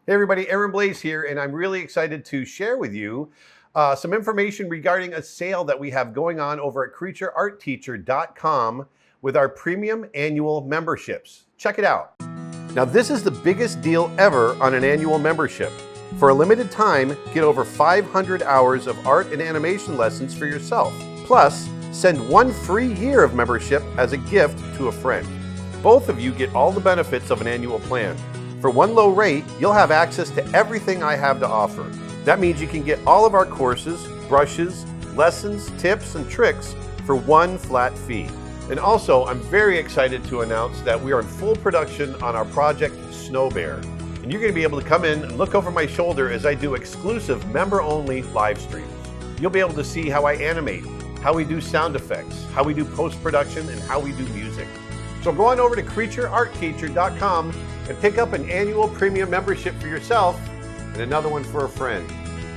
Hey everybody, Aaron Blaise here, and I'm really excited to share with you some information regarding a sale that we have going on over at creatureartteacher.com with our premium annual memberships. Check it out. Now this is the biggest deal ever on an annual membership. For a limited time, get over 500 hours of art and animation lessons for yourself. Plus, send 1 free year of membership as a gift to a friend. Both of you get all the benefits of an annual plan. For one low rate, you'll have access to everything I have to offer. That means you can get all of our courses, brushes, lessons, tips, and tricks for one flat fee. And also, I'm very excited to announce that we are in full production on our project Snow Bear. And you're going to be able to come in and look over my shoulder as I do exclusive member-only live streams. You'll be able to see how I animate, how we do sound effects, how we do post-production, and how we do music. So go on over to creatureartteacher.com and pick up an annual premium membership for yourself and another one for a friend.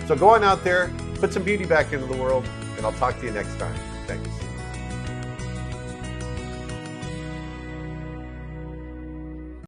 So go on out there, put some beauty back into the world, and I'll talk to you next time. Thanks.